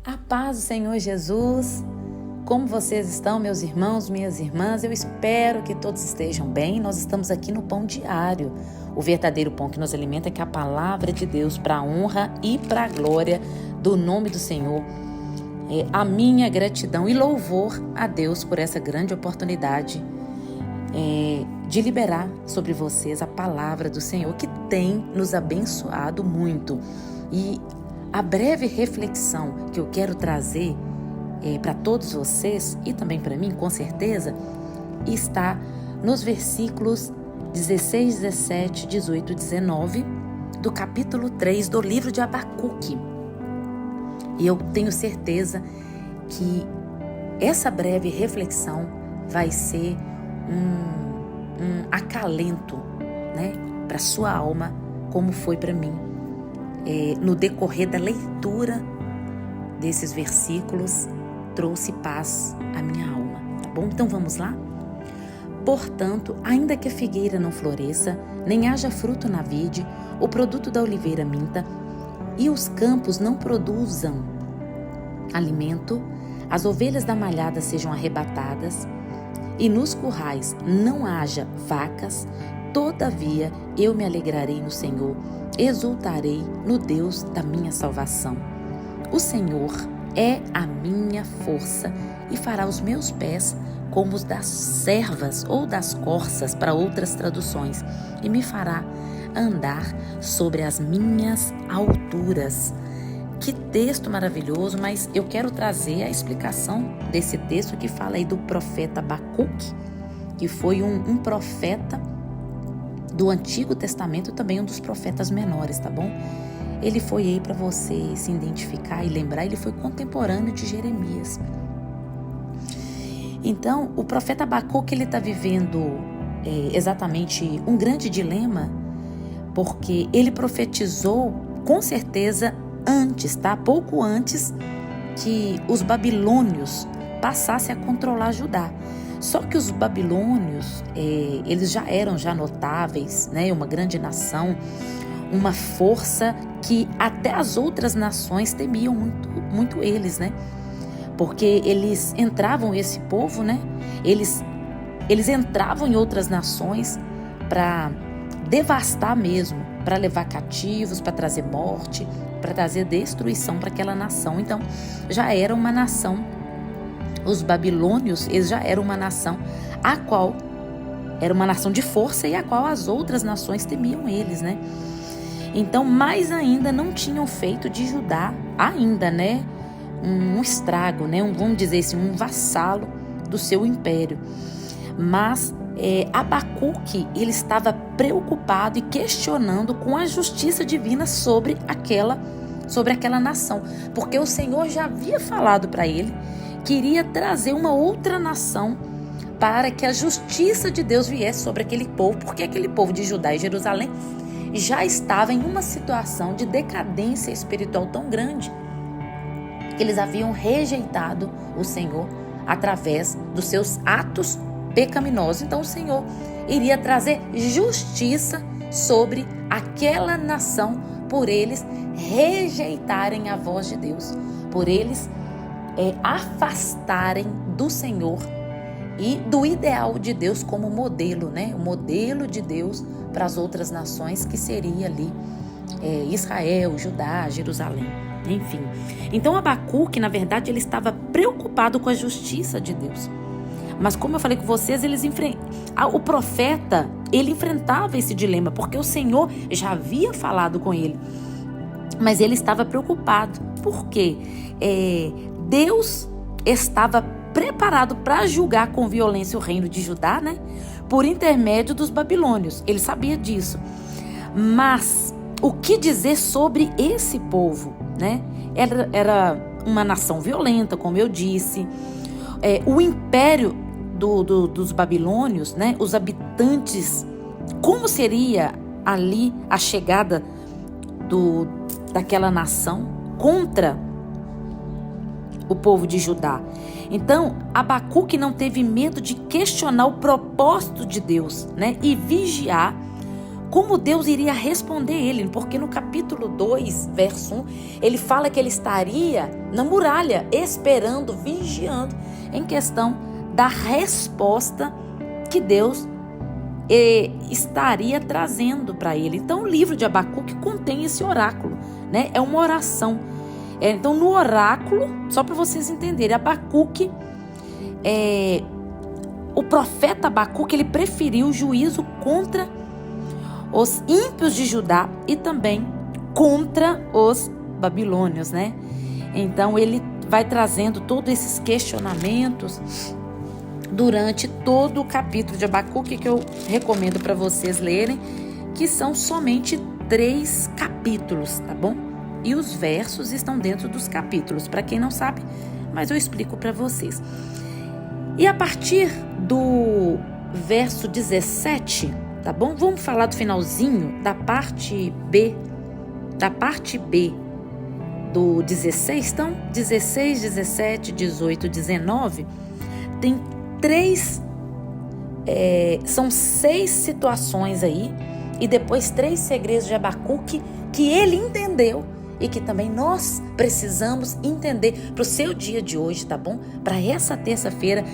A paz do Senhor Jesus. Como vocês estão, meus irmãos, minhas irmãs? Eu espero que todos estejam bem. Nós estamos aqui no Pão Diário, o verdadeiro pão que nos alimenta, que é a palavra de Deus, para a honra e para a glória do nome do Senhor. A minha gratidão e louvor a Deus por essa grande oportunidade de liberar sobre vocês a palavra do Senhor, que tem nos abençoado muito. E a breve reflexão que eu quero trazer para todos vocês e também para mim, com certeza, está nos versículos 16, 17, 18 e 19 do capítulo 3 do livro de Abacuque. E eu tenho certeza que essa breve reflexão vai ser um acalento, né, para sua alma, como foi para mim. No decorrer da leitura desses versículos, trouxe paz à minha alma, tá bom? Então vamos lá? Portanto, ainda que a figueira não floresça, nem haja fruto na vide, o produto da oliveira minta, e os campos não produzam alimento, as ovelhas da malhada sejam arrebatadas, e nos currais não haja vacas, todavia eu me alegrarei no Senhor, exultarei no Deus da minha salvação. O Senhor é a minha força e fará os meus pés como os das servas ou das corças, para outras traduções, e me fará andar sobre as minhas alturas. Que texto maravilhoso, mas eu quero trazer a explicação desse texto que fala aí do profeta Abacuque, que foi um profeta do Antigo Testamento, também um dos profetas menores, tá bom? Ele foi aí para você se identificar e lembrar, ele foi contemporâneo de Jeremias. Então, o profeta Abacuque, ele está vivendo exatamente um grande dilema, porque ele profetizou, com certeza, antes, tá? Pouco antes que os babilônios passassem a controlar Judá. Só que os babilônios, eles já eram notáveis, né? Uma grande nação, uma força que até as outras nações temiam muito, muito eles, né? Porque eles entravam, esse povo, né? Eles entravam em outras nações para devastar mesmo, para levar cativos, para trazer morte, para trazer destruição para aquela nação. Então, já era uma nação. Os babilônios, eles já eram uma nação a qual era uma nação de força e a qual as outras nações temiam eles, né? Então, mais ainda, não tinham feito de Judá ainda, né, um estrago, né, vamos dizer assim, um vassalo do seu império. Mas Abacuque, ele estava preocupado e questionando com a justiça divina sobre aquela nação, porque o Senhor já havia falado para ele que iria trazer uma outra nação para que a justiça de Deus viesse sobre aquele povo, porque aquele povo de Judá e Jerusalém já estava em uma situação de decadência espiritual tão grande que eles haviam rejeitado o Senhor através dos seus atos pecaminosos. Então o Senhor iria trazer justiça sobre aquela nação por eles rejeitarem a voz de Deus, por eles afastarem do Senhor e do ideal de Deus como modelo, né? O modelo de Deus para as outras nações, que seria ali Israel, Judá, Jerusalém, enfim. Então Abacuque, na verdade, ele estava preocupado com a justiça de Deus. Mas como eu falei com vocês, o profeta, ele enfrentava esse dilema, porque o Senhor já havia falado com ele. Mas ele estava preocupado. Por quê? Deus estava preparado para julgar com violência o reino de Judá, né? Por intermédio dos babilônios. Ele sabia disso. Mas o que dizer sobre esse povo, né? Era uma nação violenta, como eu disse. O império dos babilônios, né? Os habitantes, como seria ali a chegada daquela nação contra o povo de Judá? Então, Abacuque não teve medo de questionar o propósito de Deus, né? E vigiar como Deus iria responder ele, porque no capítulo 2, verso 1, ele fala que ele estaria na muralha, esperando, vigiando, em questão da resposta que Deus estaria trazendo para ele. Então o livro de Abacuque contém esse oráculo, né? É uma oração. Então no oráculo, só para vocês entenderem, Abacuque, o profeta Abacuque, ele preferiu o juízo contra os ímpios de Judá e também contra os babilônios, né? Então ele vai trazendo todos esses questionamentos durante todo o capítulo de Abacuque, que eu recomendo para vocês lerem, que são somente 3 capítulos, tá bom? E os versos estão dentro dos capítulos, para quem não sabe, mas eu explico para vocês. E a partir do verso 17, tá bom? Vamos falar do finalzinho da parte B, do 16. Então, 16, 17, 18, 19, tem 3, são 6 situações aí, e depois 3 segredos de Abacuque que ele entendeu e que também nós precisamos entender para o seu dia de hoje, tá bom? Para essa terça-feira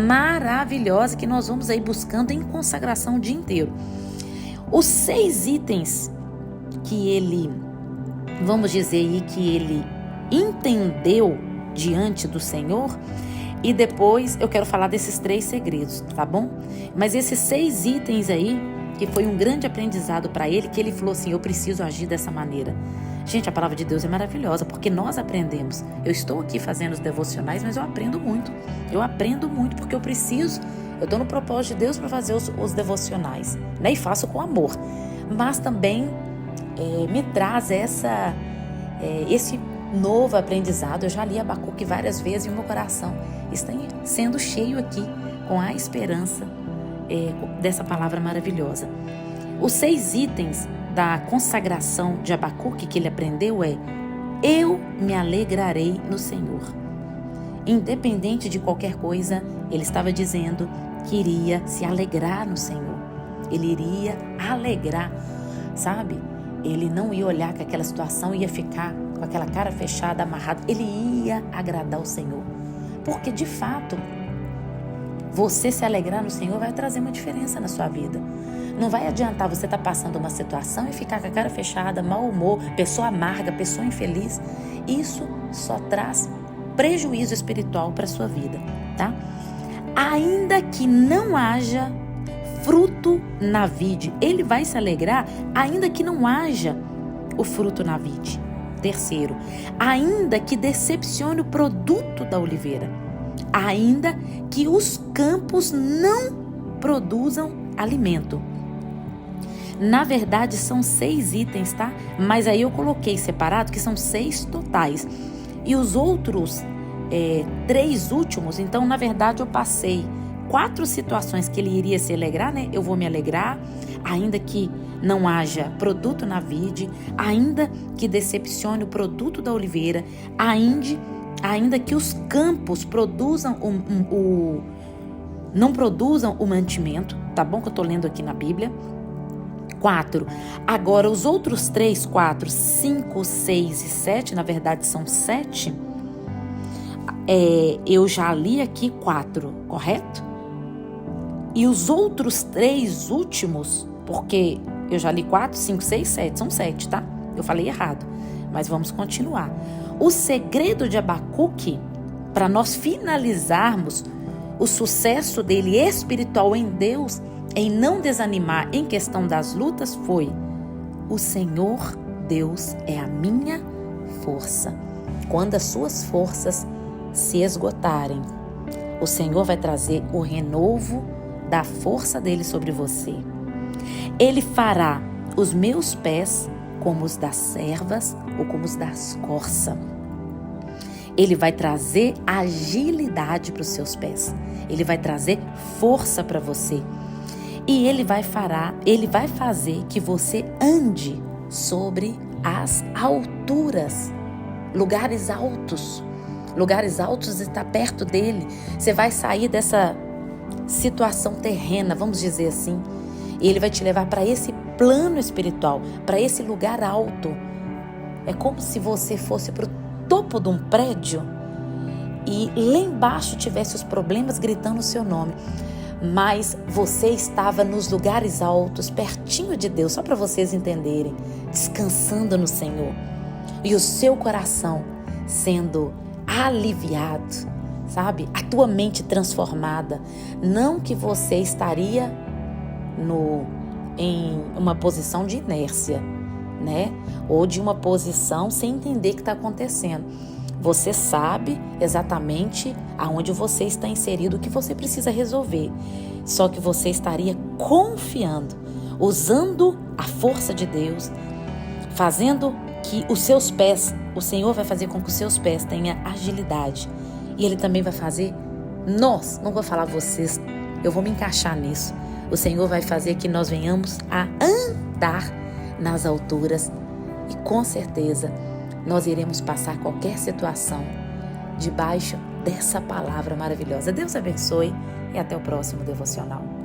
maravilhosa que nós vamos aí buscando em consagração o dia inteiro. Os 6 itens que ele, vamos dizer aí, que ele entendeu diante do Senhor, e depois eu quero falar desses 3 segredos, tá bom? Mas esses 6 itens aí, que foi um grande aprendizado para ele, que ele falou assim, eu preciso agir dessa maneira. Gente, a palavra de Deus é maravilhosa, porque nós aprendemos. Eu estou aqui fazendo os devocionais, mas eu aprendo muito. Eu aprendo muito porque eu preciso. Eu estou no propósito de Deus para fazer os devocionais, né? E faço com amor. Mas também me traz esse novo aprendizado. Eu já li Abacuque várias vezes e o meu coração está sendo cheio aqui com a esperança dessa palavra maravilhosa. Os 6 itens da consagração de Abacuque que ele aprendeu eu me alegrarei no Senhor. Independente de qualquer coisa, ele estava dizendo que iria se alegrar no Senhor. Ele iria alegrar, sabe? Ele não ia olhar que aquela situação ia ficar com aquela cara fechada, amarrada. Ele ia agradar o Senhor. Porque, de fato, você se alegrar no Senhor vai trazer uma diferença na sua vida. Não vai adiantar você estar passando uma situação e ficar com a cara fechada, mau humor, pessoa amarga, pessoa infeliz. Isso só traz prejuízo espiritual para a sua vida, tá? Ainda que não haja fruto na vide, ele vai se alegrar ainda que não haja o fruto na vide. Terceiro, ainda que decepcione o produto da oliveira, ainda que os campos não produzam alimento. Na verdade, são 6 itens, tá? Mas aí eu coloquei separado que são 6 totais. E os outros 3 últimos, então, na verdade, eu passei 4 situações que ele iria se alegrar, né? Eu vou me alegrar, ainda que não haja produto na vide, ainda que decepcione o produto da oliveira, ainda que os campos produzam não produzam o mantimento, tá bom? Que eu tô lendo aqui na Bíblia. 4. Agora, os outros 3, 4, 5, 6 e 7, na verdade são 7, eu já li aqui 4, correto? E os outros 3 últimos, porque eu já li 4, 5, 6, 7, são 7, tá? Eu falei errado, mas vamos continuar. O segredo de Abacuque, para nós finalizarmos o sucesso dele espiritual em Deus, em não desanimar em questão das lutas, foi: o Senhor Deus é a minha força. Quando as suas forças se esgotarem, o Senhor vai trazer o renovo da força dele sobre você. Ele fará os meus pés como os das servas ou como os das corças. Ele vai trazer agilidade para os seus pés. Ele vai trazer força para você. E ele vai fazer que você ande sobre as alturas, lugares altos. Lugares altos está perto dele. Você vai sair dessa situação terrena, vamos dizer assim, E Ele vai te levar para esse plano espiritual, para esse lugar alto. É como se você fosse para o topo de um prédio e lá embaixo tivesse os problemas gritando o seu nome. Mas você estava nos lugares altos, pertinho de Deus, só para vocês entenderem, descansando no Senhor. E o seu coração sendo aliviado, sabe? A tua mente transformada. Não que você estaria em uma posição de inércia, né? Ou de uma posição sem entender o que está acontecendo. Você sabe exatamente aonde você está inserido, o que você precisa resolver. Só que você estaria confiando, usando a força de Deus, fazendo que os seus pés, o Senhor vai fazer com que os seus pés tenham agilidade. E Ele também vai fazer, não vou falar vocês, eu vou me encaixar nisso. O Senhor vai fazer que nós venhamos a andar nas alturas e com certeza nós iremos passar qualquer situação debaixo dessa palavra maravilhosa. Deus abençoe e até o próximo devocional.